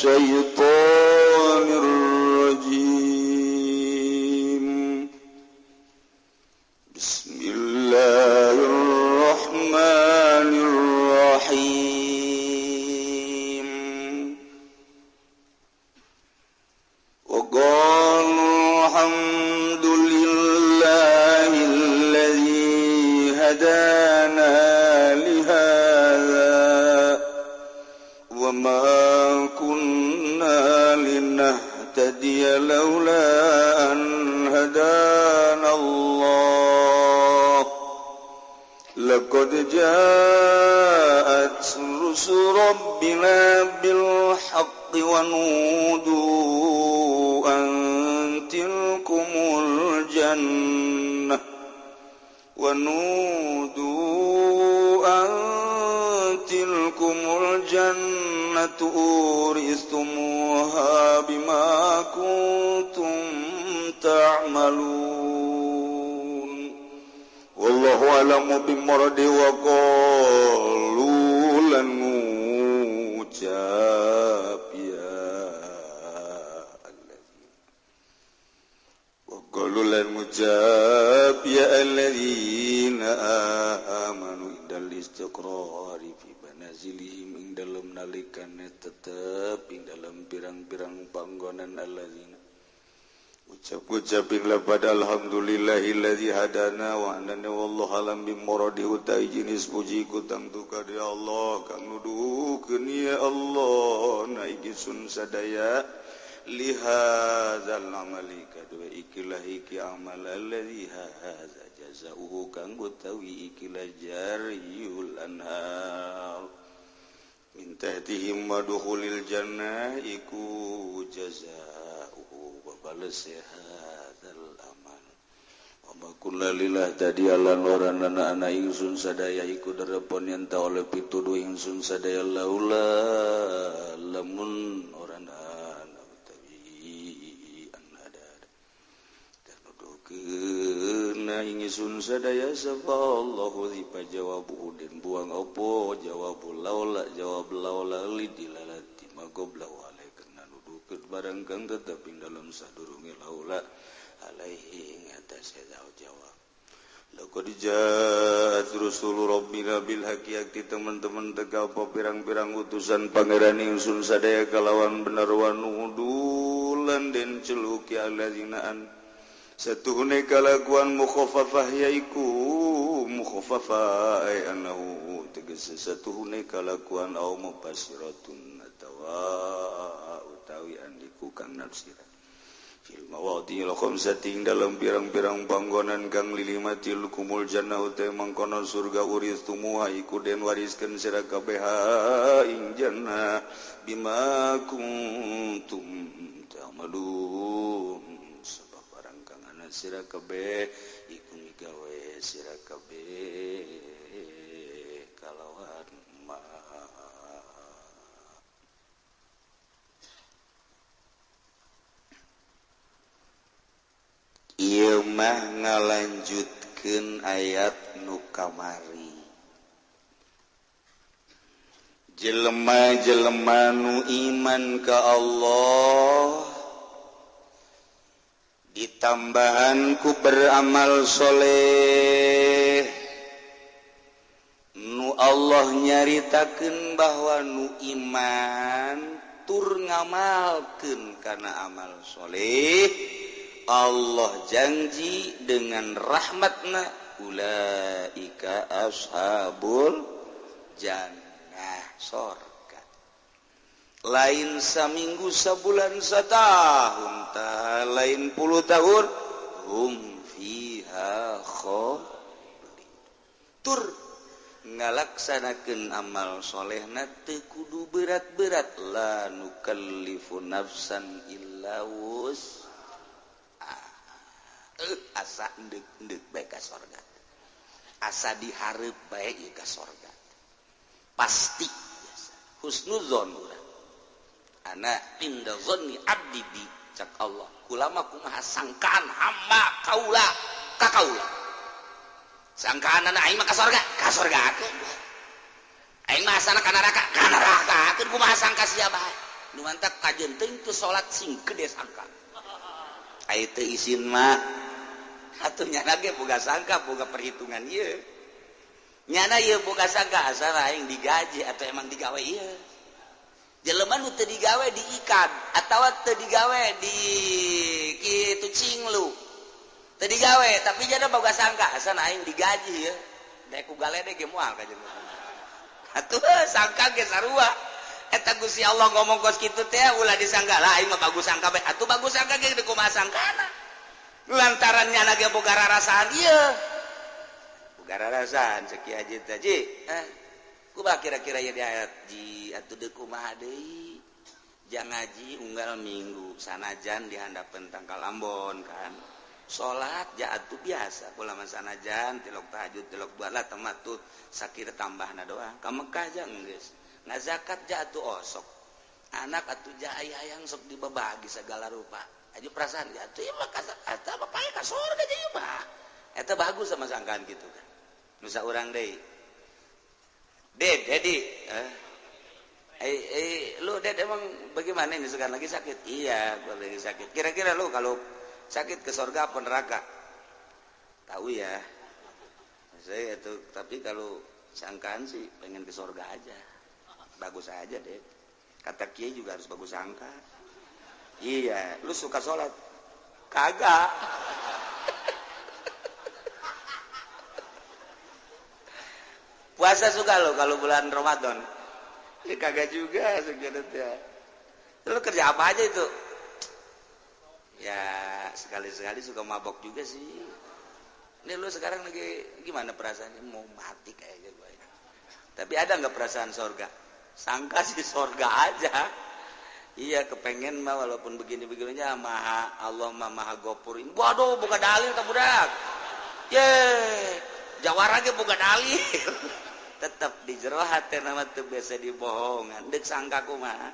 الشيطان الرجيم بسم الله الرحمن الرحيم وقالوا الحمد لله الذي هدانا لهذا وما كنا لنهتدي لولا أن هدانا الله لقد جاءت رسل ربنا بالحق ونودوا أن تلكم الجنة أورثتموها بما كنتم تعملون والله أعلم بمراد وقالوا لن ngucap Qalulan ngucap ya alladzina amanu indal istiqrari fi manazilihim ing dalem nalikane tetep ing dalem pirang-pirang panggonan alladzina ucap-ucapin lapada alhamdulillahilladzi hadana wa anana wallahu alam bi muradi utai jenis puji kutang tuka di Allah kang nuduhkeun ya Allah na igisun sadaya lihadzal amali kadua ikilah iki amal alladzi hadza jazaohu kanggo tawi ikilah jariyul anhar min tahtihim madkhulil jannah iku jazaohu wa balas hadzal amal wa ma kullalillah tadi alan orana ana ingsun sadaya iku darepon yen ta oleh pituduh ingsun sadaya laula lamun kena ingisun sadaya sapa Allahu zipa jawabu den buang opo jawab laula lidilalati magobla wale kena nudukeun barang kang tetep ing dalam sadurunge laula alaihi ngatasé jawab laqad jaat rusul rabbina bil haqqi yakti teman-teman teka apa pirang-pirang utusan pangeran ingsun sadaya kalawan bener wa nudulan den celuk ya allazinaan satuhune kalakuan mukhaffafah yaiku mukhaffafah ay anahu tegese satuhune kalakuan au mubasyiratun atawa utawi andiku kang nafsira fil mawadhi'il khamsati dalam pirang-pirang panggonan kang lilimatil kumul jannah uta mangkono surga uristumuha iku den wariskeun sira kabeh ing jannah bima kuntum ta'malun sira kabeh iku migawe sira kabeh kalawan ma ieu mah ngalanjutkeun ayat nu kamari jelema-jelema nu iman ka Allah ditambahan ku beramal soleh nu Allah nyaritakeun bahwa nu iman tur ngamalkeun kana amal soleh Allah janji dengan rahmatna ulaika ashabul jannah surga lain saminggu sabulan satahun ta lain 10 tahun hum fiha khalidun tur ngalaksanakeun amal solehna teu kudu berat-berat la nukallifu nafsan illa asa endek bae ka surga asa dihareup bae ieu ka surga pasti husnuzon urang ana inda zanni abdi bi cak Allah kulama kumaha sangkaan hamba kaula ka kaula sangkaan aing mah ka surga akeun aing mah asana ka neraka akeun kumaha sangka sia bae nu mantap kajen teh itu salat sing gede sangka aya teu isin mah atuh nyana ge boga sangka boga perhitungan ieu nyana ieu boga sangka asal aing digaji atau emang digawe ieu jelema nu teu digawe diikat atawa teu digawe di kitu cinglu teu digawe tapi jana boga sangka asal aing digaji ieu dek ku galede ge moal ka jelema atuh sangka ge sarua eta Gusti Allah ngomong kos kitu teh ulah disangka lah aing mah bagus sangka bae atuh bagus sangka ge kumaha sangkana lantaran nyana ge boga rarasaan ieu boga rarasaan cek Haji Haji kumaha kira-kira ya di ayat ji atuh deuk kumaha deui jang ngaji unggal minggu sanajan di handapeun tangkal Ambon kan salat ja atuh biasa ulah mah sanajan tilok tahajud tilok duha temat tuh sakira tambahna doang ka Mekah jang geus nah zakat jatuh osok anak atuh jaya hayang sok dibabagi segala rupa aja perasaan jatuh ya mah kata bapaknya ka surga aja ya mah eta bagus sama sangkaan gitu kan nusa urang deui Dedi lu Ded emang bagaimana ini sekarang lagi sakit iya gua lagi sakit kira-kira lu kalau sakit ke surga apa neraka tahu ya saya itu tapi kalau sangkaan sih pengen ke surga aja bagus aja deh kata kiai juga harus bagus sangka iya lu suka sholat kagak puasa suka lo kalau bulan Ramadan ya kagak juga sebenarnya lu kerja apa aja itu ya sekali-sekali suka mabok juga sih ini lu sekarang lagi gimana perasaannya mau mati kayaknya gue tapi ada nggak perasaan surga sangka sih surga aja iya kepengen mah walaupun begini-begininya maha Allah maha gopur waduh buka dalil tak budak ye jawara ge buka dalil tetap di jero hati nama teu biasa dibohongan dek sangka kumaha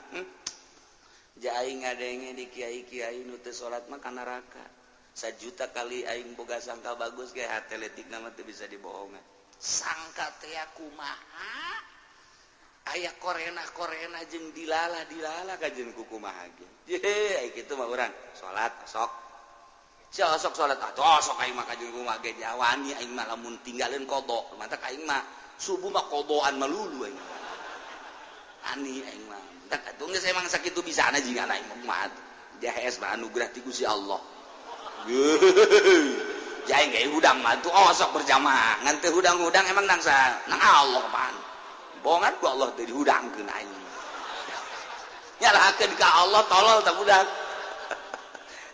aing ngadenge di kiai-kiai nu teu salat mah ka neraka 1 juta kali aing boga sangka bagus ge hate letik nama teu bisa dibohongan sangka teh kumaha aya korena jeung dilala ka jeung kukumaha ge ye kitu mah urang salat sok sok salat atuh sok aing mah ka jeung kumaha ge jawani aing mah lamun tinggalin qada mantap aing mah subuh mah qadaan melulu aing ani aing mah tak atuh geus emang sakitu bisana jeung aing mah DHS mah anugerah ti Gusti Allah jaing ge hudang mah tuh sok berjamaah ngan teu hudang-hudang emang nang Allah pan bohongan ku Allah teh dihudangkeun aing nyalahakeun ka Allah tolol tak budak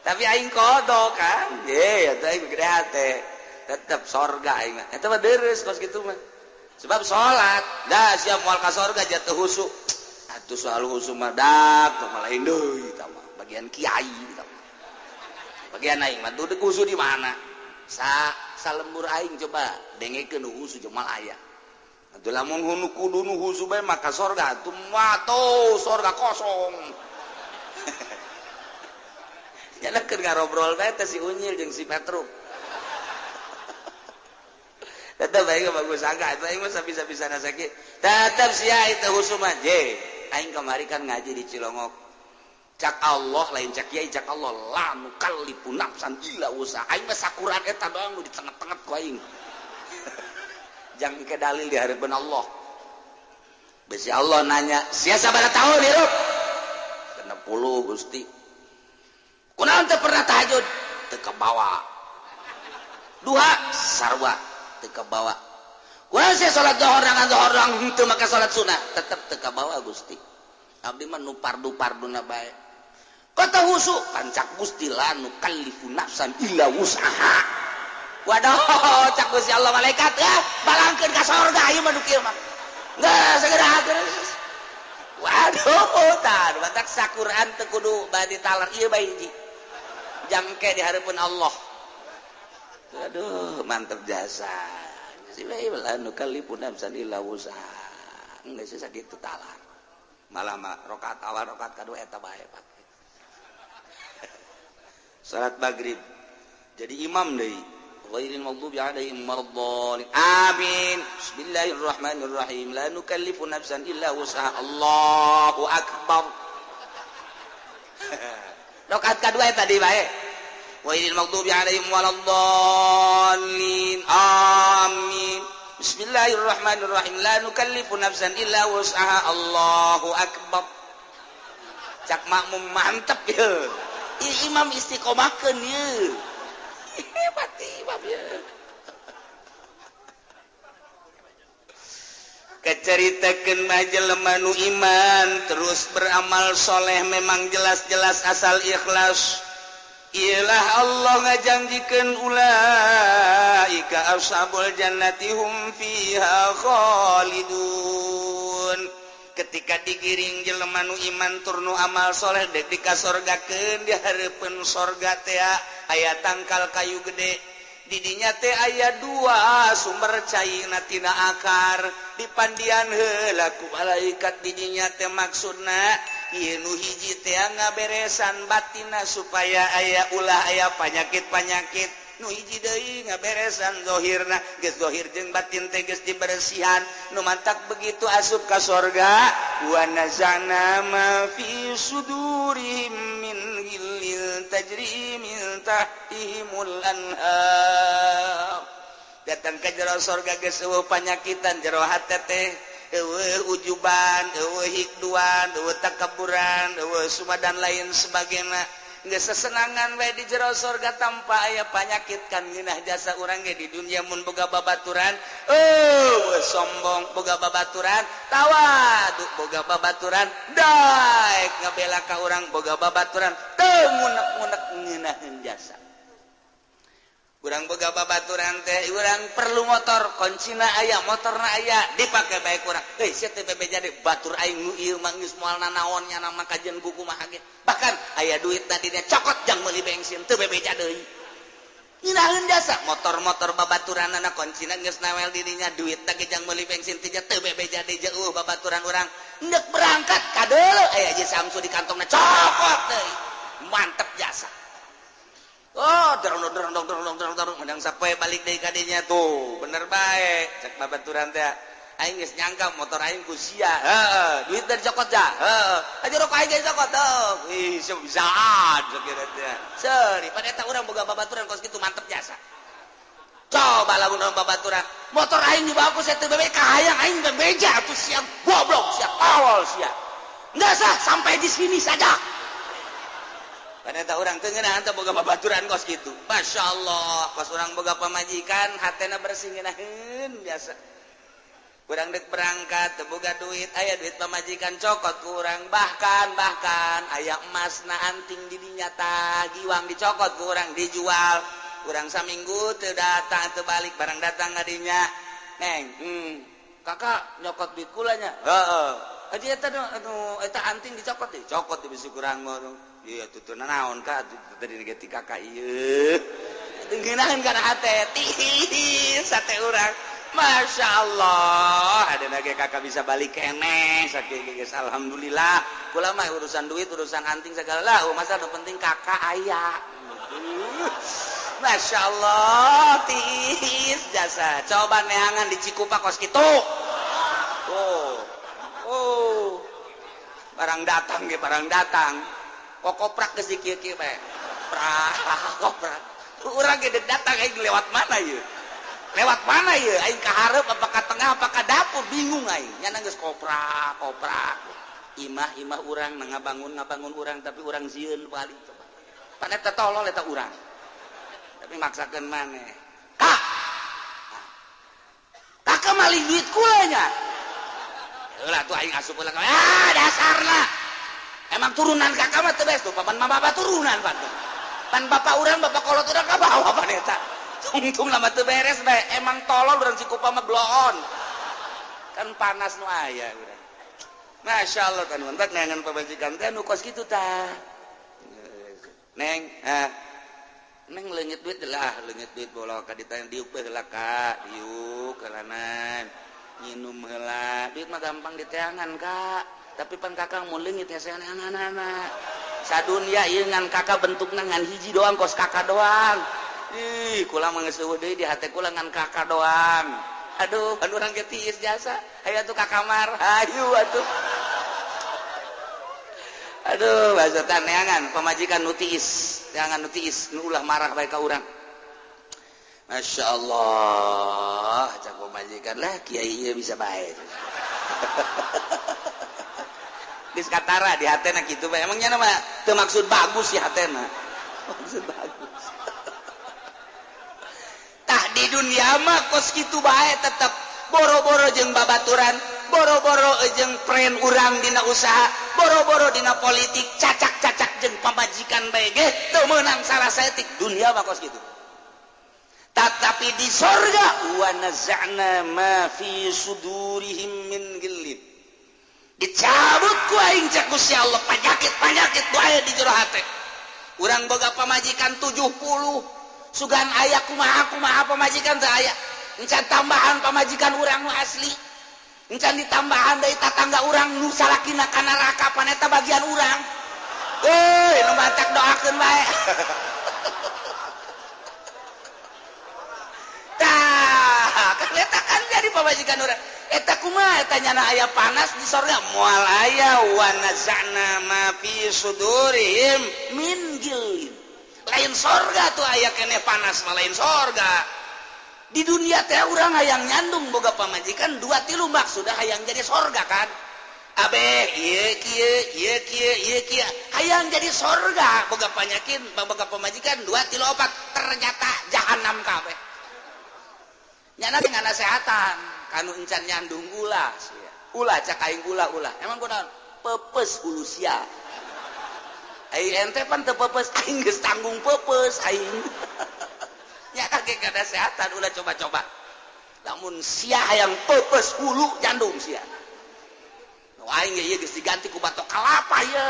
tapi aing kodo kan ye eta aing gede hate tetep surga aing mah eta mah deres kos kitu mah sebab salat da sia moal ka surga jatuh husuk atuh soal husuk mah dak tah lain deui tah mah bagian kiai tah bagian aing mah tuh husuk di mana salembur aing coba dengekeun husuk jeung mal aya atuh lamun hunu kudu nu husu bae maka surga atuh mato surga kosong nyalakeun ngarobrol bae teh si Unyil jeung si Petruk tetep aing bagus sangka atuh aing mah sabisa-bisana sakit tetep sia itu husu mah je aing kamari kan ngaji di Cilongok cak Allah lain cak kiai cak Allah la nukallifu nafsan illa usaha aing mah sakuran eta doang nu di tengah-tengah ku aing jangan ke dalil di hadapan Allah. Besi Allah nanya, sia sabaraha tahun hirup? 60 Gusti. Kunaon teu pernah tahajud? Teu kabawa. Duha sarwa teu kabawa. Kunaon sia salat zuhur ngan zuhur henteu maka salat sunah tetep teu kabawa Gusti. Abdi mah nu pardu-parduna bae. Kata husu pancak Gusti la nukallifu nafsan illa wus'aha. Waduh, cak Gusti Allah malaikat ya, balangkeun ka surga ieu mah nu kieu mah. Geus segera geus. Waduh, tah batak sakuran teu kudu bade talar ieu bae hiji. Jangke di hareupeun Allah. Aduh, mantep jasa. Si bae lah nu kalipun nafsan illa wusaha. Geus sakitu talar. Malah mah rakaat awal rakaat kadua eta bae pake. Salat maghrib. Jadi imam deui. Ghairil maghdubi 'alaihim waladdallin. Amin. Bismillahirrahmanirrahim. La nukallifu nafsan illa wus'aha. Allahu akbar. Rakaat kedua tadi bae. Wailil maghdubi 'alaihim waladdallin. Amin. Bismillahirrahmanirrahim. La nukallifu nafsan illa wus'aha. Allahu akbar. Cak makmum mantep ya. Imam istiqomahkeun ye. Hebat imam ya. Keceritakeun mah jelema nu iman terus beramal soleh memang jelas-jelas asal ikhlas. Ialah Allah ngajanjikeun ulaika ashabul jannati hum fiha khalidun. Ketika digiring jelema nu iman tur nu amal soleh dek dikasorgakeun di hareupeun sorga teh aya tangkal kayu gede. Didinya teh aya 2 sumber cairna tina akar dipandian heula ku malaikat didinya teh maksudna ieu nu hiji teh ngaberesan batinna supaya aya ulah aya panyakit-panyakit nu hiji deui ngaberesan zahirna geus zahir jeung batin teh geus diberesihan nu mantak begitu asup ka sorga wa nazana ma fi sudurihim min ghillin tajri min tahtihimul anhar datang ka jero sorga geus eueuh panyakitan jero hate teh eueuh ujuban eueuh hikduan eueuh takaburan eueuh sumadan lain sebagainya geus sesenangan we di jero sorga tanpa aya panyakit kan ngeunah jasa urang ge di dunia mun boga babaturan sombong boga babaturan tawadu boga babaturan daek ngabela ka urang boga babaturan teu ngunek-ngunek ngeunaheun jasa urang boga babaturan teh urang perlu motor kuncina aya motorna aya dipake bae urang sia teh bebeja deui batur aing nu ieu mah geus moal nanaonnya nama kajian buku mah ge bahkan aya duit tadinya cokot jang meuli bensin teu bebeja deui ngeunaheun jasa motor-motor babaturanna kuncina geus nawel dirinya duit teh jang meuli bensin teh teu bebeja deui jeung babaturan urang hendak berangkat kadeuleu aya je Samsu di kantongna cokot deui mantep jasa. Oh, dorong menang sapoe balik deui ka dinya tuh. Bener bae. Cek babaturan teh. Aing geus nyangka motor aing ku sia. Heeh, duit dari cokot ja. Heeh. Aja rokok aing ge cokot tuh. Ih, bisaan sakira teh. Seuri pada eta urang boga babaturan kos kitu mantep jasa. Coba lamun urang babaturan. Motor aing dibawa ku saya teu bebe kahayang aing bebeja atuh sia goblok sia awal sia. Enggak sah sampai di sini saja. Pada orang teu ngeunah teh boga babaturan kos kitu. Masyaallah, kos urang boga pamajikan hatena bersih ngeunaheun biasa. Urang dek berangkat teu boga duit, aya duit pamajikan cokot ku urang bahkan aya emasna anting di dinya tah giwang dicokot ku urang dijual. Urang saminggu teu datang teu balik barang datang ka dinya. Neng, kakak nyokot duit kula nya. Heeh. Aja eta eta anting dicokot deui. Cokot di bisi kurang mah. Iya tutuna naon ka tadi negeti kakak ieu. Ngeunaheun kana hate tis sate urang. Masyaallah, adeuna ge kakak bisa balik keneh sakieu geus alhamdulillah. Kula mah urusan duit, urusan anting segala lah, masa nu penting kakak aya. Masyaallah, tis jasa. Coba neangan di Cikupa kos kitu. Oh. Barang datang ge barang datang. Kokoprak geus dikieu-kieu bae. Koprak. Urang ge datang aing lewat mana ieu? Lewat mana ieu? Aing ka hareup apa ka tengah apa ka dapur bingung aing. Nya geus koprak. Imah urang ngabangun urang tapi urang sieun balik coba. Pan eta tolol eta urang. Tapi maksakeun maneh. Kak. Kakak malih duit kula nya. Heula tuh aing asup ulang. Dasarna. Emang turunan kakak mah teu bees tuh, paman mah bapak turunan pan. Pan bapak urang, bapak kolot urang ka bawah pan eta. Tungtung lama teu beres bae, emang tolol urang Cikupa mah bloon. Kan panas nu aya urang. Masyaallah kan mantap neangan pamajikan teh nu kos kitu tah. Neng, Neng leungit duit lah, leungit duit bola ka ditanya diuk bae heula ka, diuk kalanan. Nginum heula, duit mah gampang diteangan Kak. Tapi pan kakak mau leungit hesean anak-anak. Sadunya ieu ngan kakak bentukna ngan hiji doang kos kakak doang. Ih, kula mah geus eueuh deui di hate kula ngan kakak doang. Aduh, kan urang ge tiis jasa. Hayu atuh ka kamar. Hayu atuh. Aduh bahasa neangan pamajikan nutiis jangan nutiis nu ulah marah bae ka urang. Masya Allah cak pamajikan lah kiai ieu bisa bae. Geus katara di hatena kitu bae emangnya mah teu maksud bagus ya hatena. Maksud bagus. Tah di dunia mah kos kitu bae tetep boro-boro jeung babaturan, boro-boro jeung pren urang dina usaha, boro-boro dina politik, cacak-cacak jeung pamajikan bae ge teu meunang salah saeutik dunia mah kos kitu. Tetapi di sorga wa naz'na ma fi sudurihim min ghillin. Dicabut ku aing cak Gusti Allah panyakit-panyakit nu aya di jero hate. Urang boga pamajikan 70 sugan aya kumaha pamajikan teu aya. Encan tambahan pamajikan urang nu asli. Encan ditambahan deui tatangga urang nu salakina kana neraka paneta bagian urang. Euy, nu mantak doakeun bae. Tah, kan eta kan jadi pamajikan urang. Eta kumaha eta nyana aya panas di sorga moal aya wa nazana ma fi sudurihim min ghillin. Lain sorga tuh aya keneh panas mah lain sorga. Di dunia teh urang hayang nyandung boga pamajikan 2-3 maksudna hayang jadi sorga kan. Abeh ieu kieu hayang jadi sorga boga panyakin boga pamajikan 2-3 4 ternyata jahanam kabeh. Nyana teh ngasehatan kanu encan nyandung ulah ulah cak aing ulah emang kunaon pepes hulu sia aing ente pan teu pepes aing geus tanggung pepes aing nya kage kada sehatan ulah coba-coba lamun sia hayang pepes hulu nyandung sia nu aing ge geus diganti ku batok kalapa ye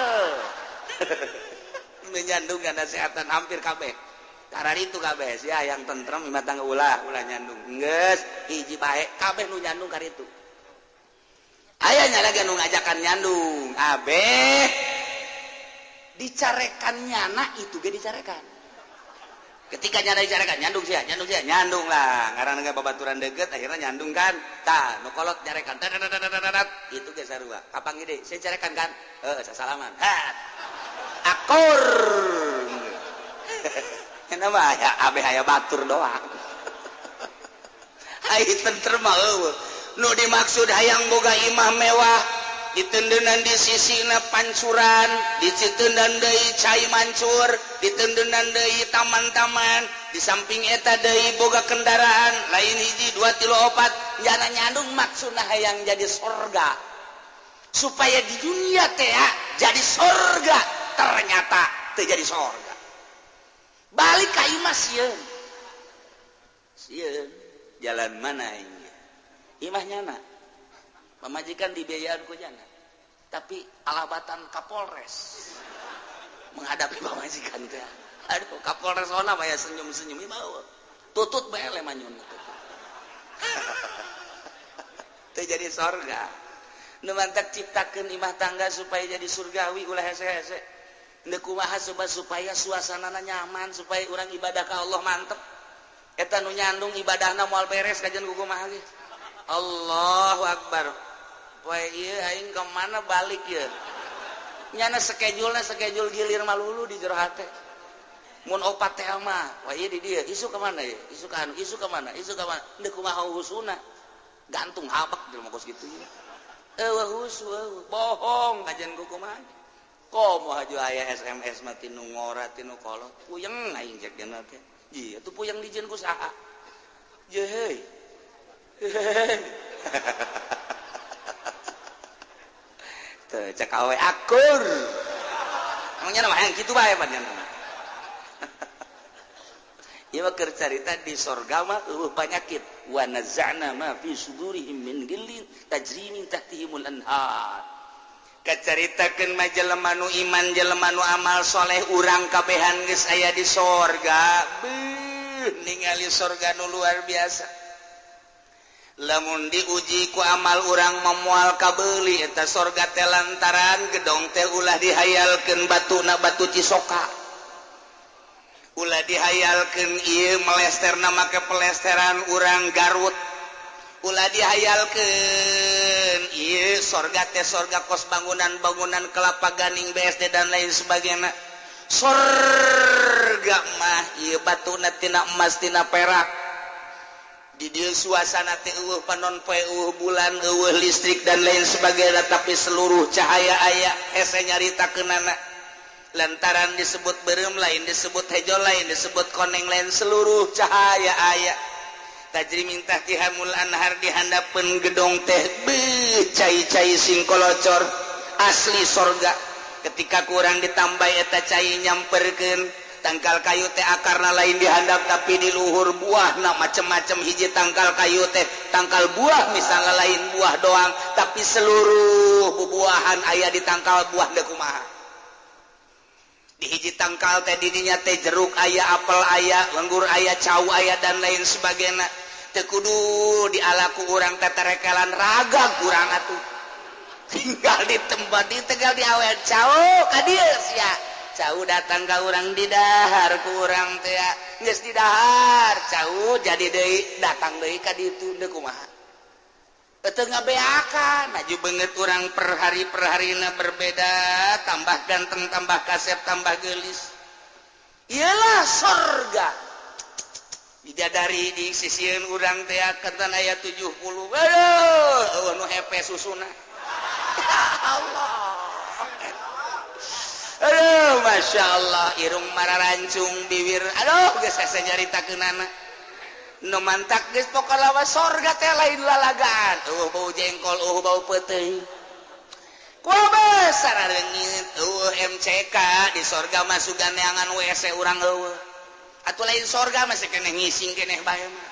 nyandung kada sehatan hampir kabeh karena itu kabeh sia yang tentrem imah tangga ulah nyandung geus hiji bae kabeh nu nyandung karitu aya nya lagi nu ngajakan nyandung abeh dicarekan nyana itu ge dicarekan ketika nyana dicarekan nyandung nyandung lah ngaranna ge babaturan deukeut akhirna nyandung kan tah nu kolot nyarekan itu ge sarua kapang ide saya carekan kan sasalaman akur kenapa ya abeh aya batur doang ai tentrem mah eueuh nu dimaksud hayang boga imah mewah ditendenan di sisina pancuran diciteunan deui cai mancur ditendenan deui taman-taman di samping eta deui boga kendaraan lain hiji 2 3 4 jana nyandung maksudna hayang jadi sorga supaya di dunia teh jadi sorga ternyata teu jadi sorga balik ka imah sieun jalan mana ini imah nyana pamajikan dibiayaan ku nyana tapi alabatan Kapolres menghadapi pamajikan teh aduh Kapolres ona aya senyum-senyum imah tutut bae le manyun teu jadi sorga nu mantak ciptakeun imah tangga supaya jadi surgawi ulah hese-hese teu kumaha supaya suasanana nyaman supaya urang ibadah ka Allah mantep eta nu nyandung ibadahna moal beres kajian kumaha ge Allahu Akbar poe ieu aing ka mana balik ye nyana schedule gilir malulu di jero hate mun opat teh mah wah ieu di dieu isu ka mana ye isu ka mana teu kumaha husuna gantung habak jelema kos kitu ye husu bohong kajian kumaha komo haju aya SMS mah tinu ngora tinu kolot puyeng aing cek dina teh ieu atuh puyeng dijieun ku saha ye heuy teu cek awe akur emangnya mah hayang kitu bae pan nyana ieu mah keur carita di sorga mah eueuh panyakit wa nazana ma fi sudurihim min ghillin tajri min tahtihimul anhar kacaritakeun mah jelema nu iman jelema nu amal soleh urang kabehan geus aya di sorga beuh ningali sorga nu luar biasa lamun diuji ku amal urang memual kabeuli eta sorga teh lantaran gedong teh ulah dihayalkeun batuna batu cisoka ulah dihayalkeun ieu melesterna make pelesteran urang Garut ulah dihayalkeun sorga teh sorga kos bangunan kelapa ganing BSD dan lain sebagainya sorga mah batuna tina emas tina perak di dia suasana teh panon poe bulan listrik dan lain sebagainya tapi seluruh cahaya aya hese nyaritakeunana lantaran disebut berem lain disebut hejo lain disebut koneng lain seluruh cahaya aya tajri minta tihamul anhar dihandapeun gedong teh cai-cai sing kolocor asli sorga ketika kurang ditambah eta cai nyamperkeun tangkal kayu teh akarna lain dihandap tapi di luhur buahna macem-macem hiji tangkal kayu teh tangkal buah misalnya lain buah doang tapi seluruh bubuahan aya di tangkal buah da kumaha di hiji tangkal teh didinya teh jeruk aya apel aya anggur aya cau aya dan lain sebagainya teu kudu dialaku urang teh terekelan ragag urang atuh tinggal di tempat di tegal di awet cau ka dieu sia cau datang ka urang di dahar ku urang teh geus di dahar cau jadi deui datang deui ka ditu teu kumaha teu ngabeakan maju banget orang per harina berbeda tambah ganteng tambah kasep tambah gelis iyalah sorga bidadari di sisieun urang teh ketan aya 70 aduh nu hepe susuna Allah aduh Masya Allah irung mararancung bibir aduh geus hese nyaritakeunana nu mantak geus pokona wa sorga teh lain lalagaan bau jengkol bau peuting kumaha sarareungit MCK di sorga mah sugan neangan WC urang eueuh atuh lain sorga mah keneh ngising keneh bae mah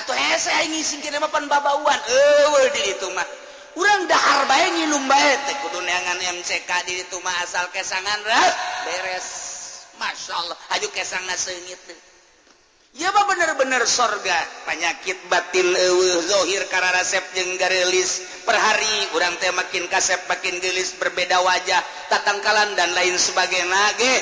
atuh hese aing ngising keneh mah pan babauan eueuh di ditu mah urang dahar bae nginum bae teh kudu neangan MCK di ditu mah asal kesangan beres Masya Allah aju kesangna seungit deh ya mah bener-bener sorga penyakit batin eueuh zohir kararasep jeung garelis per hari urang teh makin kasep makin gelis berbeda wajah tatangkalan dan lain sebagainya ge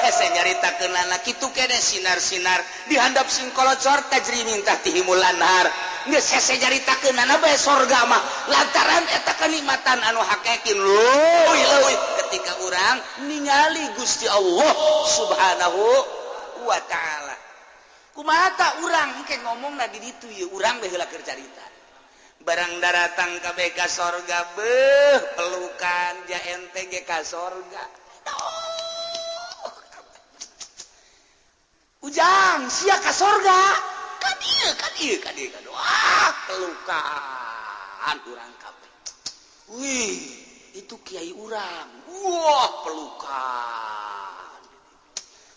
hese nyaritakeunana kitu keneh sinar-sinar dihandap sing kolocor tajri min tahtihimul anhar geus hese nyaritakeunana bae sorga mah lantaran eta kenikmatan anu hakekin leuwih ketika urang ningali Gusti Allah Subhanahu wa taala kumaha ta urang engke ngomongna di ditu ye urang bae heula keur carita barang daratang kabeh ka sorga beuh pelukan ja ente ge ka sorga ujang sia ka sorga ka dieu wah pelukan urang kabeh wih itu kiai urang wah pelukan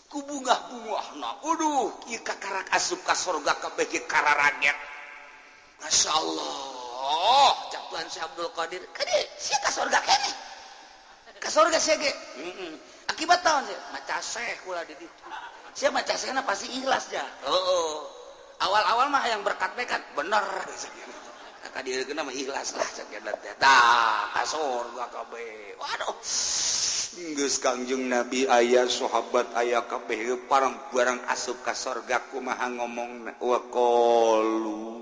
ku bunga-bungahna waduh ieu kakarak asup ka sorga kabeh ge kararaget Masya Allah cak Tuhan Syekh Abdul Qadir kade sia ka sorga keneh ka sorga sia ge akibat taon sia maca syekh kula di ditu sia maca syekhna pasti ikhlas ja awal-awal mah yang berkat bener ka dieu geuna mah ikhlas lah cak teh tah ka sorga kabeh waduh geus Kangjeng Nabi aya sahabat aya kabeh barang asup ka sorga kumaha ngomongna wa qalu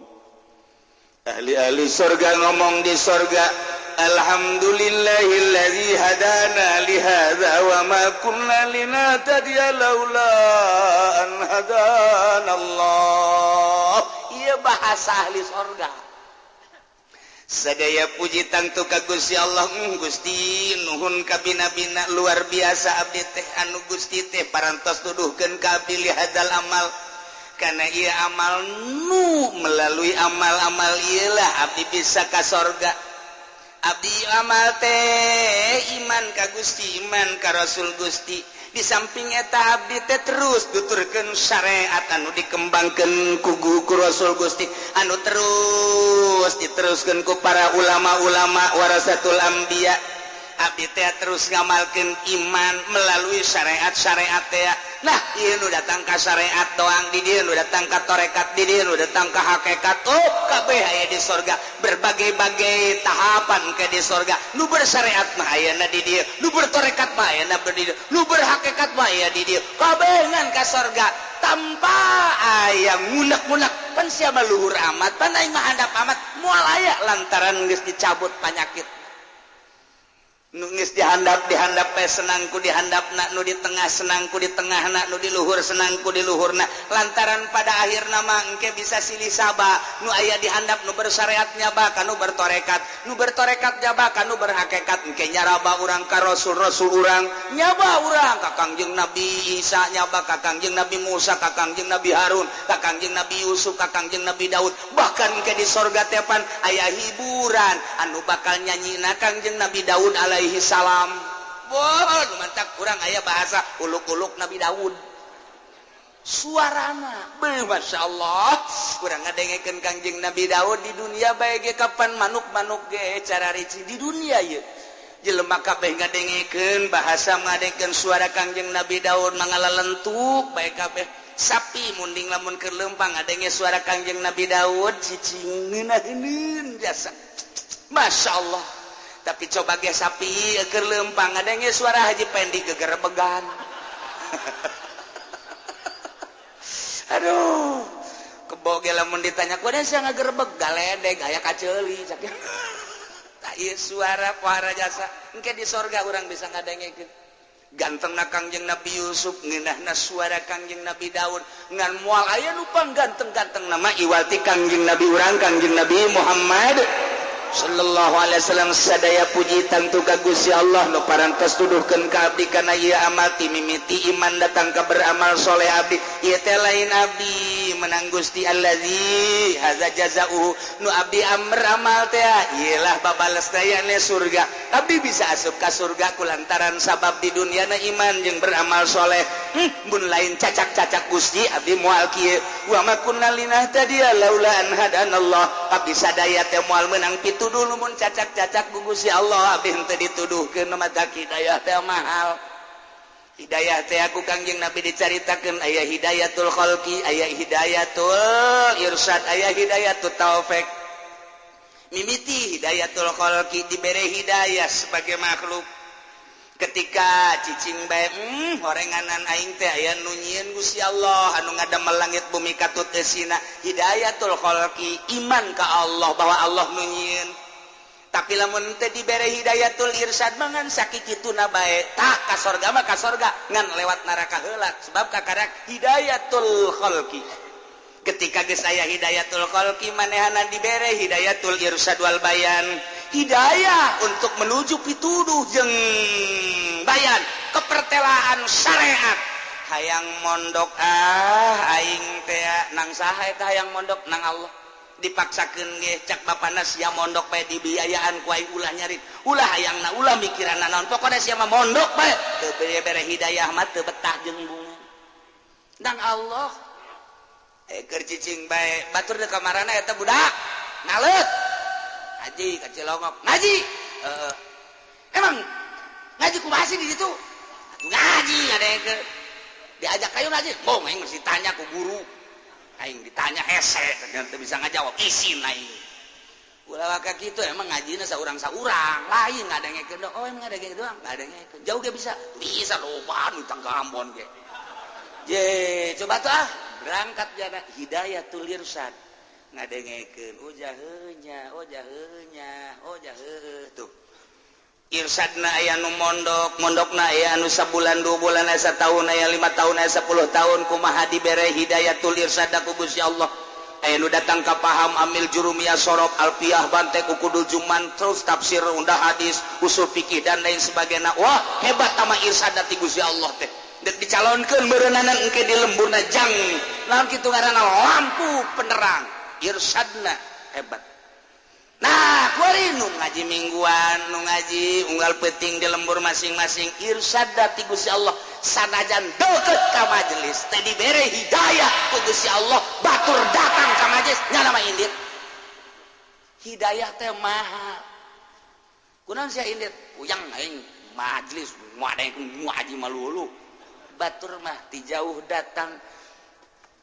ahli sorga ngomong di sorga alhamdulillahilladzi hadana li hadza wa ma kunna linahtadiya laula an hadanallah ieu bahasa ahli sorga sadaya puji tangtu ka Gusti Allah Gusti nuhun ka bina-bina luar biasa abdi teh anu Gusti teh parantos nuduhkeun ka abdi li hadzal amal kana ieu amal nu melalui amal-amal ieu lah abdi bisa ka sorga abdi amal teh iman ka Gusti iman ka Rasul Gusti di samping eta abdi teh terus nuturkeun syariat anu dikembangkeun ku Rasul Gusti anu terus diteruskeun ku para ulama-ulama warasatul anbiya abdi teh terus ngamalkeun iman melalui syariat-syariat teh. Nah, ieu nu datang ka syariat doang di dieu, nu datang ka tarekat di dieu, nu datang ka hakikat kabeh aya di sorga. Berbagai-bagai tahapan ke di sorga. Nu bersyariat mah aya di dieu, nu bertarekat mah aya di dieu, nu berhakikat mah aya di dieu. Kabeh ngan ka sorga tanpa aya ngunek-ngunek. Pan sia mah luhur amat, pan aing mah handap amat, moal aya lantaran geus dicabut panyakit. Nu geus dihandap senangku dihandapna, nu di tengah senangku di tengahna, nu di luhur senangku di luhurna. Lantaran pada akhirna mah engke bisa silih sabab nu aya dihandap nu bersyariatnya ba kanu bertorekat, nu bertorekatnya ba kanu berhakikat. Engke nyaraba urang ka rasul-rasul urang, nyaba urang ka Kangjeng Nabi Isa, nyaba ka Kangjeng Nabi Musa, ka Kangjeng Nabi Harun, ka Kangjeng Nabi Yusuf, ka Kangjeng Nabi Daud. Bahkan engke di sorga teh pan aya hiburan anu bakal nyanyina Kangjeng Nabi Daud alaihi salam. Wah, mantap kurang aya bahasa uluk-uluk Nabi Daud. Suarana, masya Allah, kurang ngadengekeun Kangjeng Nabi Daud di dunia bae ge kapan manuk-manuk ge cara rici di dunia ieu. Jelema kabeh ngadengekeun bahasa ngadengekeun suara Kangjeng Nabi Daud mangalalentuk bae kabeh. Sapi munding lamun keur leumpang ngadenge suara Kangjeng Nabi Daud cicing ngeunaheun jasa. Masya Allah. Tapi coba ge sapi keur leumpang ngadenge suara Haji Pendi gegerebegan. Aduh, keboge lamun ditanya kumaha sia ngagerebeg galedeg aya kaceuli cak. Tah ieu suara pohara jasa engke di sorga urang bisa ngadengekeun. Gantengna Kangjeng Nabi Yusuf, ngeunahna suara Kangjeng Nabi Daud, ngan moal aya nu pangganteng-ganteng nama iwati Kangjeng Nabi urang Kangjeng Nabi Muhammad sallallahu alaihi wasallam. Sadaya puji tantu ka Gusti Allah nu parantos tuduhkeun ka abdi kana ieu amal ti mimiti iman datang ka beramal soleh abdi. Ieu teh lain abdi menang Gusti allazi haza jazaa'u nu abdi amal teh ieulah babales dayana surga. Abdi bisa asup ka surga kulantaran sabab di duniana iman jeung beramal soleh. Mun lain cacak-cacak Gusti abdi moal kieu wa ma kunna linahtadiya laula an hadanallah. Abdi sadaya teh moal meunang pitu dulu mun cacak-cacak gugusi Allah abdi henteu dituduhkeun mata hidayah teh mahal. Hidayah teh aku Kangjeng Nabi dicaritakeun aya hidayatul khalqi, aya hidayatul irsyad, aya hidayatul taufik. Mimiti hidayatul khalqi dibere hidayah sebagai makhluk. Ketika cicing bae horenganan aing teh aya nu nyieun Gusti Allah anu ngadamel langit bumi katut eusina. Hidayatul khalqi iman ka Allah bahwa Allah nu nyieun. Tapi lamun teu dibere hidayatul irsyad mah ngan sakikituna bae tah ka sorga mah ka sorga ngan lewat neraka heula sebab kakarak hidayatul khalqi. Ketika geus aya hidayatul khalqi manehana dibere hidayatul irsyad wal bayan. Hidayah untuk menuju pituduh jeung bayan kepertelaan syariat. Hayang mondok aing teh nang saha eta hayang mondok nang Allah. Dipaksakeun ge cak bapana sia mondok bae dibiayaan ku aing ulah nyarit. Ulah hayangna ulah mikiranna naon pokona sia mah mondok bae. Teu bere hidayah mah teu betah jeung bunga. Nang Allah. Keur cicing bae batur di kamarana eta budak. Naleut. Ngaji ka Cilongok. Ngaji. Emang ngaji kumaha sih di situ? Ngaji ngadengekeun. Diajak kayu ngaji. Bong aing mesti tanya ku guru. Aing ditanya hese ternyata bisa ngajawab isin aing. Ulah ka kitu emang ngajina saurang-saurang, lain ngadengekeun. Oh emang ngadengekeun doang, ngadengekeun. Jauh ge bisa. Bisa loba nu tang ka Ambon ge. Je, coba tuh berangkat jana hidayatul irsyad. Ngadengekeun ojaheunya tuh irsyadna aya nu mondokna aya anu sabulan 2 bulan aya sataun aya 5 tahun aya 10 tahun kumaha dibere hidayatul irsyad ku Gusti Allah. Aya nu datang ka paham amil jurumiyah sorop alfiyah bante kukudul juman terus tafsir undah hadis usul fikih dan lain sebagainya. Wah hebat ama irsyad ti Gusti Allah teh dek dicalonkeun beureunanan engke di lemburna jang naon kitu ngaranna lampu penerang irsyadna hebat. Nah kuari nu ngaji mingguan nu ngaji unggal peuting di lembur masing-masing irsyad ti Gusti Allah sanajan deukeut ka majelis teh dibere hidayah ku Gusti Allah batur datang ka majelis nya nama indit hidayah teh mahal. kunaon sia indit uyang aing majlis muadaeng muaji malulu batur mah ti jauh datang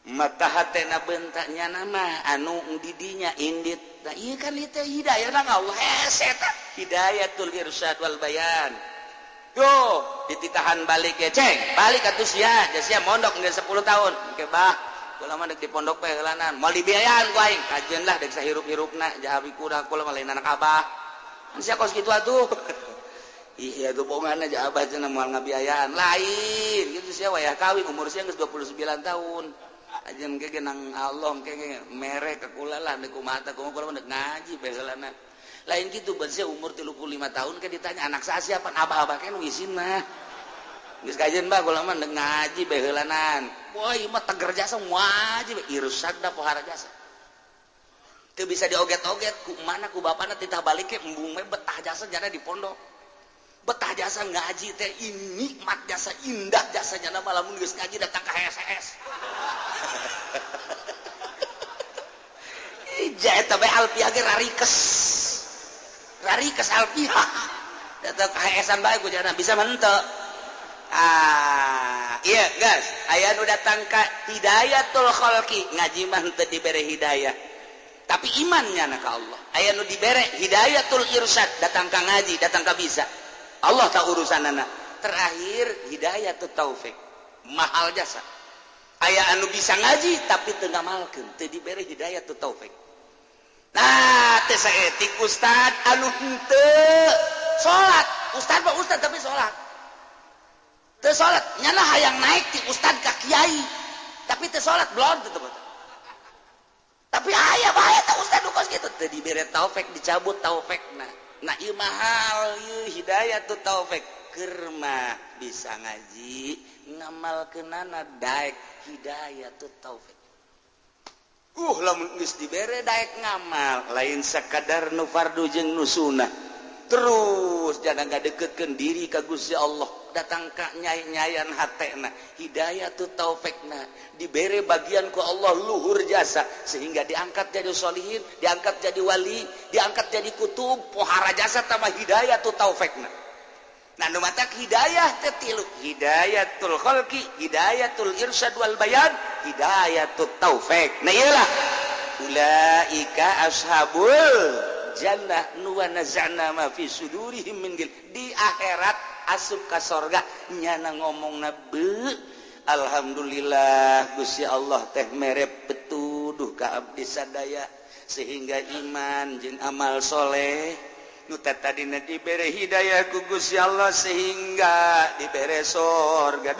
mata hatena bentaknya nama anu didinya indit nah iya kan itu hidayah nang Allah eta hidayatul irsyad wal bayan yo dititahan balik ya ceng balik atuh sia sia mondok geus 10 tahun ke bah kula mah deuk di pondok bae heulanan moal dibiayaan ku aing kajeun lah deuk sahirup-hirupna jahabi kuda kula mah lain anak abah sia kos kitu atuh iya tuh bohongan aja abah cenah moal ngabiayaan lain gitu sia wayah kawin umur sia geus 29 tahun ajeun ge nang Allah kenge mere ka kula lah deuk kumaha teh kula mah deuk ngaji bae heulana lain gitu ban sia umur 35 tahun ke ditanya anak saya siapa abah-abah kan wisin mah geus kajeun bah kula mah deuk ngaji bae heulanan wah ieu mah teger jasa wajib irsyad da pohara jasa teu bisa dioget-oget ku mana ku bapana titah balik ke embung mah betah jasa jana di pondok betah jasa ngaji teh nikmat jasa indah jasanya nama lamun geus ngaji datang ka HSS ija eta bae alfiah ge rarikes alfiah datang ka HSS-an bae ku jana bisa menteu iya guys aya nu datang ka hidayatul khalqi ngaji mah teu dibere hidayah tapi imannya na ka Allah aya nu dibere hidayatul irsyad datang ka ngaji datang ka bisa Allah tak urusanana terakhir hidayatut taufik mahal jasa aya anu bisa ngaji tapi teu ngamalkeun teu dibere hidayatut taufik nah teh saeutik ustad anu henteu salat ustad mah ustad tapi salat teu salat nyana hayang naik ti ustad ka kiai tapi teu salat belum teu tapi aya bae teh ustad kos kitu teu dibere taufik dicabut taufikna nah ieu mahal ieu hidayatut taufik keur mah bisa ngaji ngamalkeunana daek hidayatut taufik lamun geus dibere daek ngamal lain sakadar nu fardu jeung nu sunnah terus jangan ngadeukeutkeun diri ka Gusti Allah datang ka nyai-nyayan hatena hidayatut taufikna dibere bagian ku Allah luhur jasa sehingga diangkat jadi sholihin diangkat jadi wali diangkat jadi kutub pohara jasa tambah hidayatut taufikna nah nu matak hidayah teh tilu hidayatul khalqi hidayatul irsyad wal bayan hidayatut taufik nah iyalah ulaika ashabul jannah nuwa nazana ma fi sudurihim min gil di akhirat asup ka sorga nyana ngomongna beu alhamdulillah Gusti Allah teh mere petuduh ka abdi sadaya sehingga iman jeung amal soleh nu tadina dibere hidayah ku Gusti Allah sehingga dibere sorga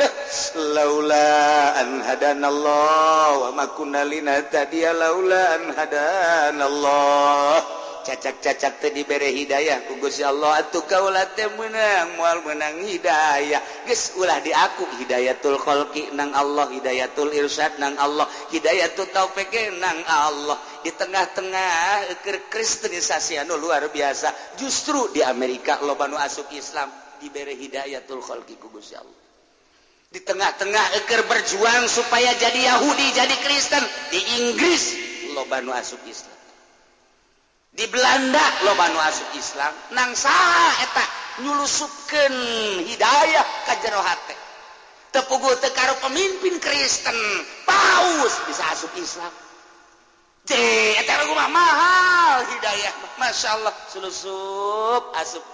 laula an hadanallah wa ma kunna linahtadiya laula an hadanallah cacak-cacak teh dibere hidayah ku Gusti Allah atuh kaula teh meunang moal meunang hidayah geus ulah diaku hidayatul khalqi nang Allah hidayatul irsyad nang Allah hidayatul taufik nang Allah di tengah-tengah kristenisasi anu luar biasa justru di Amerika loba nu asup Islam dibere hidayatul khalqi ku Gusti Allah di tengah-tengah berjuang supaya jadi Yahudi jadi Kristen di Inggris loba nu asup Islam di Belanda loba nu asup Islam nang saha eta nyulusupkeun hidayah ka jero hate teu puguh teu karo pemimpin Kristen paus bisa asup Islam eta mah mahal hidayah masyaallah sulusup asup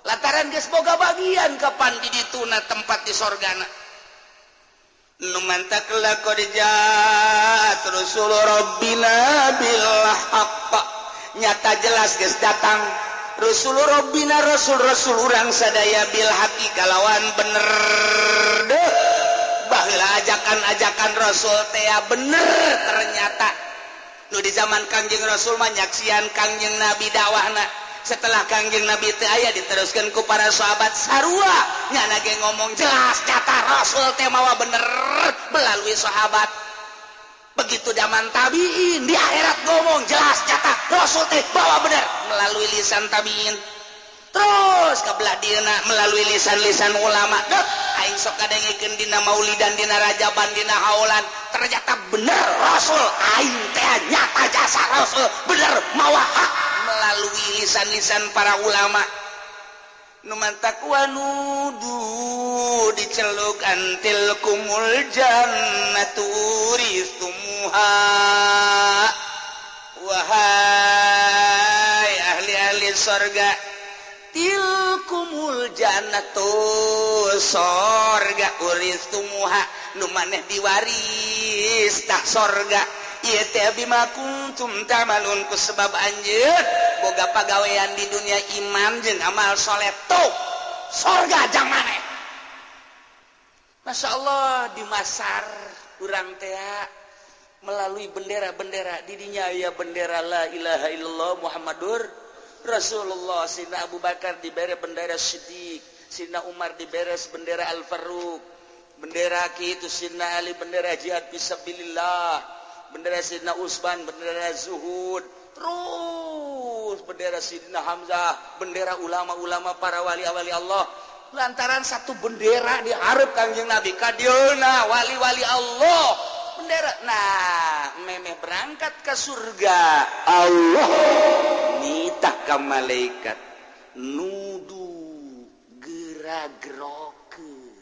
lantaran geus boga bagian kapan di dituna tempat di sorgana nu mantak laqad jaat rasul rabbina bil haqq nyata jelas geus datang rasul rabbina rasul urang sadaya bil haqi kalawan bener deh baheula ajakan-ajakan rasul teh bener ternyata nu di zaman Kangjeng Rasul mah nyaksian Kangjeng Nabi dakwahna setelah Kangjeng Nabi teh aya diteruskeun ku para sahabat sarua nyana ge ngomong jelas nyata Rasul teh mawa bener melalui sahabat begitu zaman tabiin di akhirat ngomong jelas nyata Rasul teh bawa bener melalui lisan tabiin terus kabelah dina melalui lisan-lisan ulama dek aing sok kadengikeun dina maulidan dina rajaban dina haulan ternyata bener Rasul aing teh nyata jasa Rasul bener mawa hak melalui lisan-lisan para ulama numantakwa nudu diceluk antil kumul jannatu uristumuha wahai ahli-ahli sorga tilkumul jannatu sorga uristumuha nu maneh diwaris tah sorga ieu teh bima kuntum tamalun ku sebab anjeun boga pagawean di dunia iman jeung amal soleh tuh sorga jang maneh. Masya Allah di Masar urang teh melalui bendera-bendera di dinya aya bendera la ilaha illallah Muhammadur Rasulullah. Sidna Abu Bakar dibere bendera Siddiq, Sidna Umar diberes bendera Al-Faruq, bendera kitu Sidna Ali bendera jihad fisabilillah, bendera Sidna Utsman bendera zuhud, terus bendera Sidna Hamzah, bendera ulama-ulama para wali-wali Allah. Lantaran satu bendera diharap Kangjeng Nabi kadieuna wali-wali Allah bendera. Nah, memeh berangkat ke surga Allah nitah ka malaikat nudu geragerokeun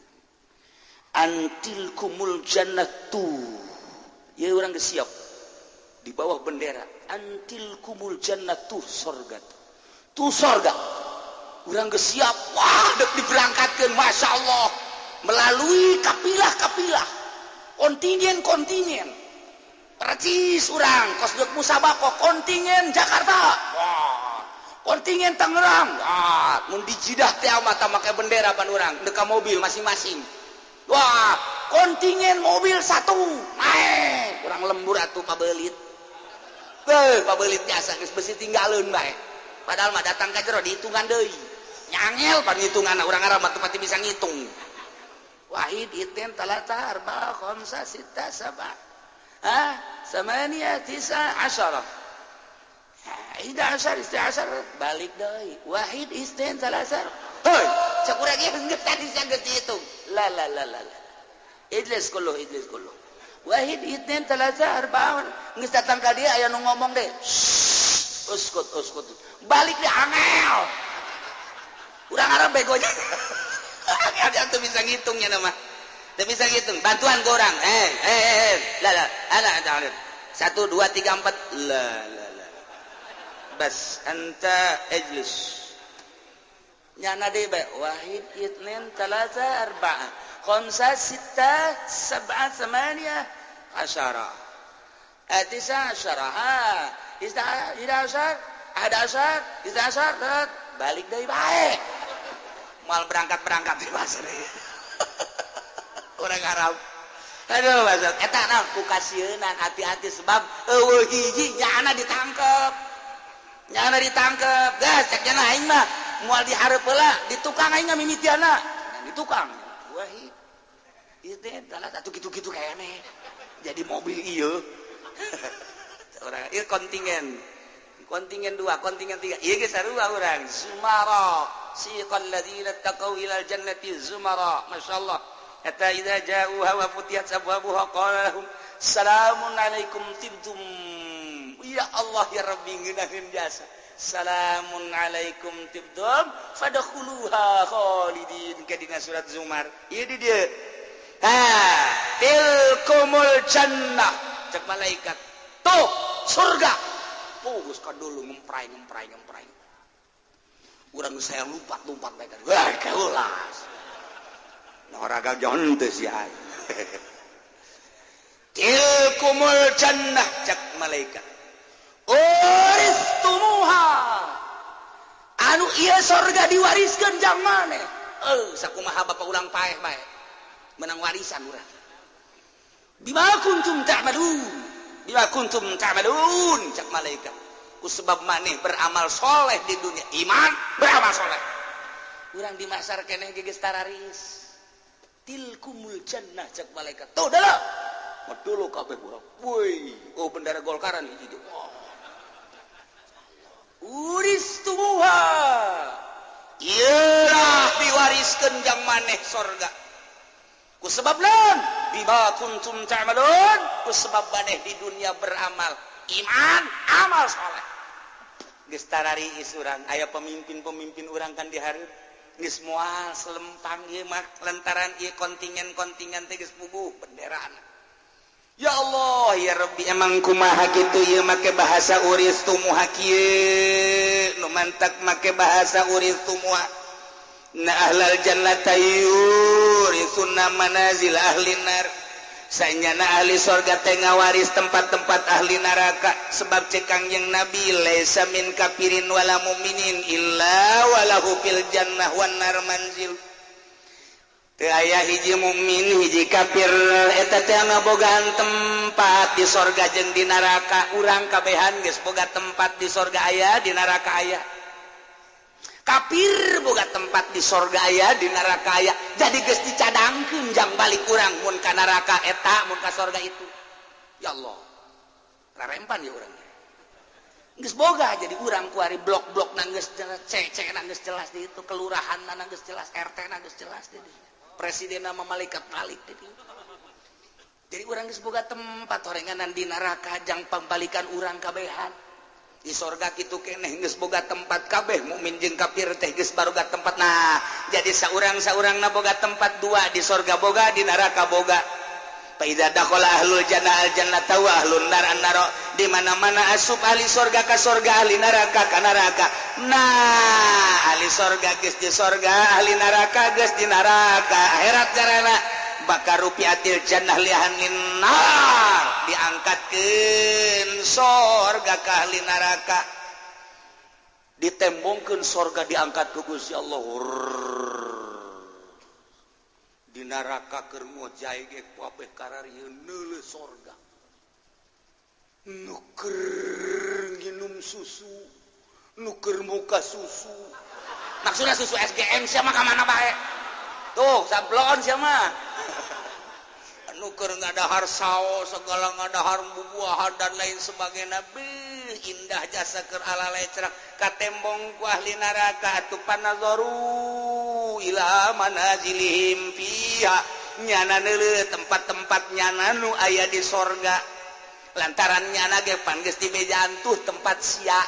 antil kumul jannatu. Ya orang geus siap di bawah bendera antil kumul jannatu sorga tu sorga urang geus siap. Wah dek diberangkatkeun Masya Allah melalui kapilah-kapilah kontingen percis urang kos dek musabako kontingen Jakarta, wah kontingen Tangerang, wah mun dijidah teh mata make bendera pan urang deka mobil masing-masing. Wah kontingen mobil satu naik urang lembur atuh pabelit pabelit biasa geus besi tinggalin bae padahal mah datang ka jero dihitungan deui nyangel pan hitungan urang Arab teu pati bisa ngitung. Wahid iten talata arba khamsa sitta sab'a samania tisa asyara 11 12 balik deui wahid isten talata heuy cak urang ge geus tadi geus dihitung la idlis kullu wahid iten talata arba geus datang ka dieu aya nu ngomong deh uskut balik deh angel urang Arab begonya dia tuh bisa ngitungnya nama tuh bisa ngitung bantuan ke orang ada 1 2 3 4 la bas anta ijlis nyana deh wahid itnin talata arba'a khamsa sitta sab'a thamaniya asyara atisa asyara ida asyar balik dari baik mal berangkat di pasar orang Arab aduh pasar eta naon ku kasieun hati-hati sebab eueuh hiji nyana ditangkep gas cek nyana aing mah moal dihareup heula di tukang aing mimitiana di tukang wahid ieu teh dalah atuh kitu-kitu kayane jadi mobil ieu orang ieu kontingen 2 kontingen 3 ieu ge sarua urang Zumara siqal ladzina taqaw ilal jannati zumara masyaallah hatta idza ja'uha wa futiyat abwabuha qala lahum salamun alaikum tibtum ya Allah ya Rabbi ngeunaheun jasa salamun alaikum tibtum fadkhuluha khalidin kadina surat Zumar ieu di dieu tilkumul jannah cek malaikat tuh surga pugus ka dulu ngemprai urang saya lompat mereka wah kaulas noraga jon teu sia tilkumul jannah cek malaikat uristumuha anu ieu surga diwariskeun jang maneh sakumaha bapak ulang paeh bae menang warisan urang bima kuntum ta'malun cek malaikat ku sebab maneh beramal soleh di dunia iman beramal soleh urang di Masar keneh geus tararis tilkumul jannah cek malaikat tuh dah medulu kabeh urang woi bendera Golkaran hiji uristumuha ieulah diwariskeun jang maneh surga ku sebab naon bima kuntum ta'malun ku sebab maneh di dunia beramal iman amal saleh geus tarariis urang aya pemimpin urang kan dihareup geus moal selempang ieu mah lantaran ieu kontingen teh geus puguh benderana. Ya Allah ya Rabbi emang kumaha kitu ieu make bahasa uris tumuha kieu nu mantak make bahasa uris tumuha na ahlal jannati yurisunna manazil ahli nar saenyana ahli surga teh ngawaris tempat-tempat ahli neraka sebab cek Kangjeng Nabi laisa min kafirin wala mu'minin illa walahu fil jannah wan nar manzil teu aya hiji mukmin hiji kafir eta teh ngabogaan tempat di surga jeung di neraka urang kabehan geus boga tempat di surga aya di neraka aya kafir boga tempat di surga aya di neraka aya jadi geus dicadangkeun jang balik urang mun ka neraka eta mun ka surga itu ya Allah rarempan ya urang geus boga jadi urang ku ari blok-blok na geus jelas cek na geus jelas di itu kelurahan na geus jelas RT na geus jelas di presiden nama malaikat balik di ditu jadi urang geus boga tempat horenganan di neraka jang pambalikan urang kabehan di surga kitu keneh geus boga tempat kabeh mukmin jeung kafir teh geus baruga tempat nah jadi saurang-saurangna boga tempat dua di surga boga di neraka boga fa idza dakhala ahlul jannah al jannata wa ahlun nar an nar di mana-mana asup ahli surga ka surga ahli neraka ka neraka nah ahli surga geus di surga ahli neraka geus di neraka akhirat jarana bakar rupiatil jannah lihan linnar diangkatkeun surga ka ahli neraka ditembongkeun surga diangkat ku Gusti Allah di neraka keur ngojay ge kabeh kararieun neuleuh surga nuker nginum susu nuker muka susu maksudna susu SGM sia mah ka mana bae tuh sablon sia mah nuker ngadahar saos segala ngadahar bubuahan dan lain sebagainya indah jasa keur alalay cerak katembong ku ahli neraka atuh panazaru ila manazilihim fiha nyana neuleuh tempat-tempat nyana nu aya di sorga lantaran nyana ge pan geus dibejaan tuh tempat sia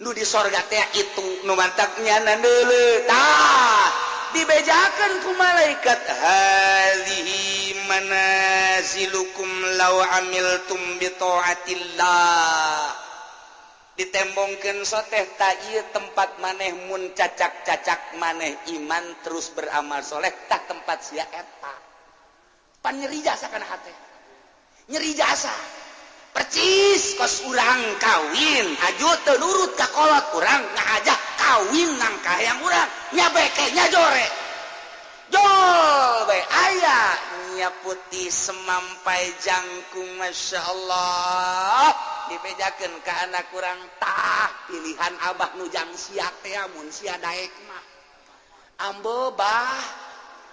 nu di sorga teh itu nu mantap nyana neuleuh tah dibejakeun ku malaikat hazihi manazilukum law amiltum bi taatillah ditembongkeun soteh ta ieu tempat maneh mun cacak-cacak maneh iman terus beramal soleh tah tempat sia eta pan nyeri jasa kana hate nyeri jasa percis kos urang kawin aju teu nurut ka kolot urang ngajak kawin nang kahayang urang nya beke nya jore jol we aya nya putih semampai jangkung masyaallah dibejakeun ka anak urang tah pilihan abah nu jang sia teh mun sia daek mah ambobah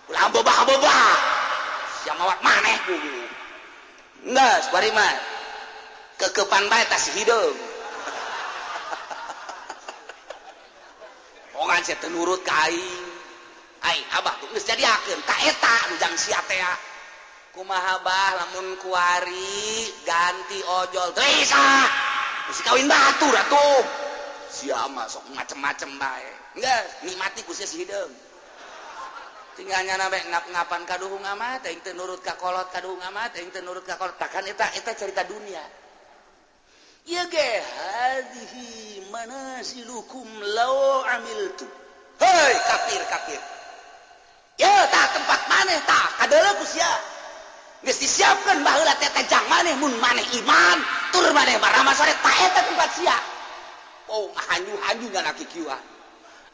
ulah ambobah sia mawat maneh kudu geus bari mah kekepan bae tas hideung pongan sia teu nurut ka aing abah tuh geus jadiakeun ta eta nu jang sia teh kumaha bah lamun kuari ganti ojol teu bisa geus kawin batur atuh sia mah sok macem-macem bae geus nikmati ku sia si hideung tinggal nyana bae ngap-ngapan kaduhung amat teh teu nurut ka kolot kaduhung amat teh teu nurut ka kolot takan eta cerita dunia ya ge hadhihi manasilukum law amiltu hei kafir ya tah tempat maneh tah kadeuleuh ku sia geus disiapkeun baheula teh jang maneh mun maneh iman tur maneh baramal sare tah eta tempat sia oh hanyu-hanyu ngana kikieuan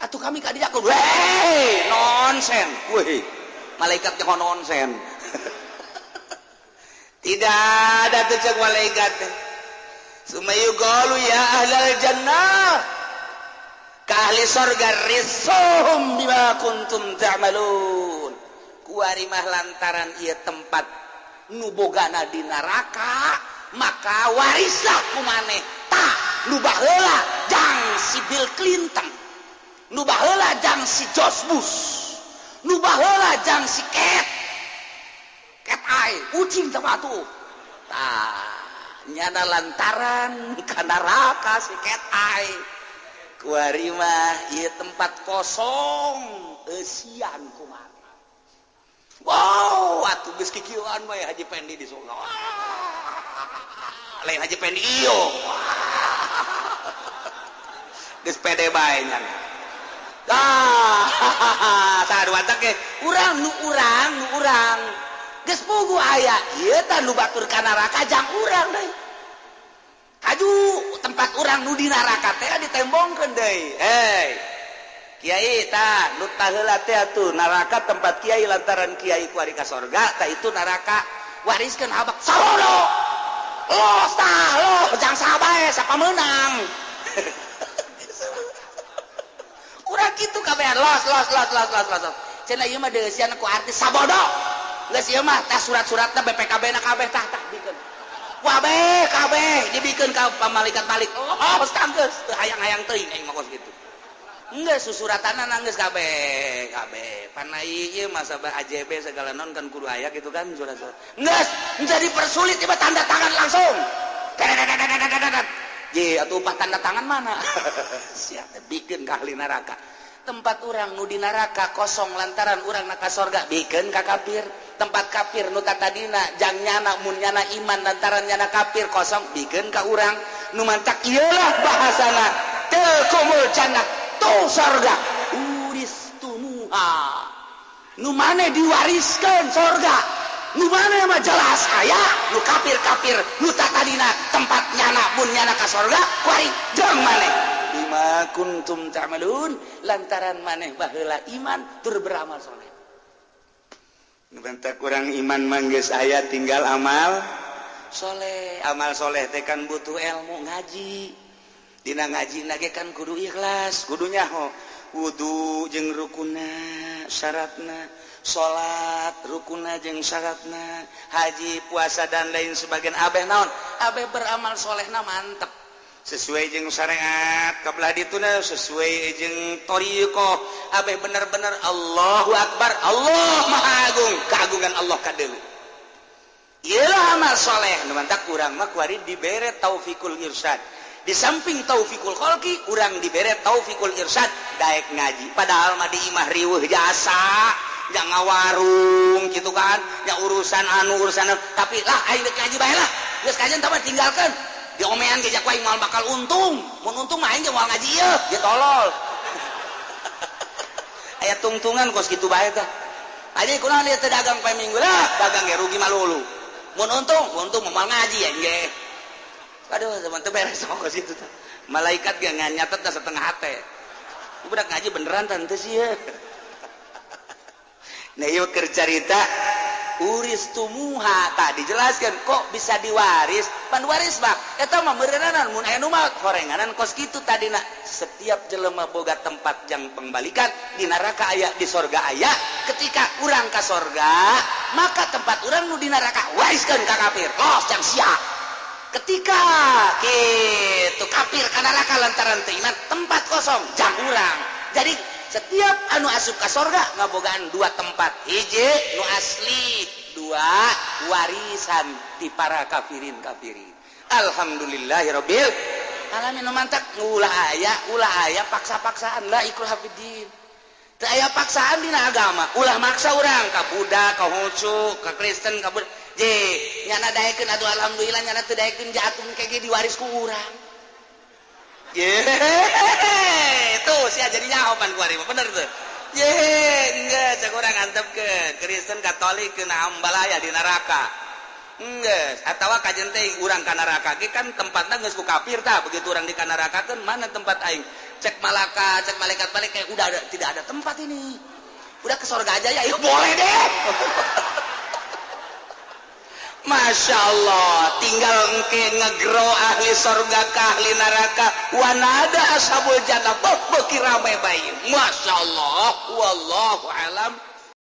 atuh kami ka dinya kudu weh nonsen weh malaikat teh nonsen tidak ada teh cek malaikat teh sumayu qalu ya ahlal jannah ka ahli surga risuhum bima kuntum ta'malun kuari mah lantaran ieu tempat nu bogana di neraka maka warislah ku maneh tah nu baheula jang si Bill Clinton nu baheula jang si George Bush nu baheula jang si Cat Eye ucing teh atuh tah nyana lantaran ka neraka si Cat Eye kuari mah ieu tempat kosong eusian kumaha. Wow, atuh geus kikieuan bae Haji Pendi di surga. Lain Haji Pendi ieu. Geus pede bae nya. Saduata ge urang nu urang geus pugu aya ieu tah nu batur ka neraka jang urang deui. Kaju tempat urang nu di neraka teh ditembongkeun deui. Hei. Kiai tah nu tah heula teh atuh neraka tempat kiai lantaran kiai kuari ka sorga tah itu neraka wariskeun habak sarodo. Los tah los jang sabae sapa meunang. Urang kitu kabehan los. Cenah ieu mah deusian ku artis sabodo. Geus ieu mah tah surat-suratna BPKB-na kabeh tah bikeun. Wah beh kabeh dibikeun ka pamalikat balik. Oh, geus teu hayang-hayang teuing aing mah kos kitu. Enggeus susuratanna geus kabeh. Panai ieu mah sabah AJB segala non kan kudu aya gitu kan surat-surat. Geus menjadi persulit tiba tanda tangan langsung. Ye atuh upah tanda tangan mana? Sia bikeun ka ahli neraka. Tempat urang nu di neraka kosong lantaran urang na ka sorga bikeun ka kafir. Tempat kafir nu tadina jang nyana mun nyana iman lantaran nyana kafir kosong bikeun ka urang. Nu mantak ieulah bahasana teu kumul jannah tu sorga uristumuha. Nu mane diwariskeun sorga. Nu mana mah jelas aya nu kafir nu tadina tempat nyana mun nyana ka sorga kuari jeung maneh bima kuntum ta'malun lantaran maneh baheula iman tur beramal saleh. Nu bentak urang iman mah geus aya tinggal amal saleh. Amal saleh teh kan butuh ilmu ngaji. Dina ngajina ge kan kudu ikhlas, kudu nyaho wudu jeung rukunna syaratna, salat rukunna jeung syaratna, haji puasa dan lain sebagaian. Abeh naon? Abeh beramal solehna mantep sesuai jeung syariat kabelah dituna sesuai jeung thariqah. Abeh bener-bener Allahu Akbar, Allah Maha Agung, keagungan Allah kadeuleu. Ieulah amal soleh nu mantak urang mah kuari dibere taufikul irsyad. Di samping taufikul khalqi urang dibere taufikul irsyad daek ngaji. Padahal mah di imah riweuh jasa, jang ngawarung gitu kan, yang urusan tapi lah aing deuk ngaji bae lah. Geus kajian tah tinggalkeun. Diomean ge jak wae moal bakal untung. Mun untung mah aing ge moal ngaji ieu, ge tolol. Aya tungtungan kos kitu bae tah. Aja kunaon ieu teh dagang poe Minggu lah, dagang ge rugi malulu. Mun untung moal ngaji ya ge. Aduh, zaman teu beres kos kitu tah. Malaikat ge nganyatet setengah hate. Budak ngaji beneran tah teu sih. Nah ieu keur carita uristumuha tah dijelaskeun kok bisa diwaris. Pan waris mah eta mah meureunana mun aya nu mah horenganan kos kitu tadina. Setiap jelema boga tempat jang pembalikan di neraka aya di sorga aya. Ketika urang ka sorga maka tempat urang nu di neraka wariskeun ka kafir. Los jang sia. Ketika kitu kafir ka neraka lantaran teu iman tempat kosong jang urang. Jadi setiap anu asup ka sorga ngabogaan dua tempat. Hiji nu asli, dua warisan di para kafirin. Alhamdulillahirabbil alamin. Mantak ulah aya paksa-paksaan la ikrah fiddin. Teu aya paksaan dina agama. Ulah maksa urang ka Buddha, ka Konghucu, ka Kristen, ka Buddha. Je nyana daekeun atuh alhamdulillah nyana teu daekeun jatuh kege diwaris ku urang. Tuh sia jadi nyahopan kuari mah bener tuh. Enggak cek urang antepkeun Kristen Katolik keun ambalaya di neraka. Enggeus atawa kajen teh urang ka neraka ge kan tempatna geus ku kafir tah begitu urang di ka neraka keun mana tempat aing. Cek malaikat balik kayak udah tidak ada tempat ini. Udah ke surga aja ya. Ya boleh deh. Masya Allah, tinggal engke ngegro ahli surga ke ahli neraka. Wanada ashabul jannah beki rame bayi. Masya Allah, wallahu alam.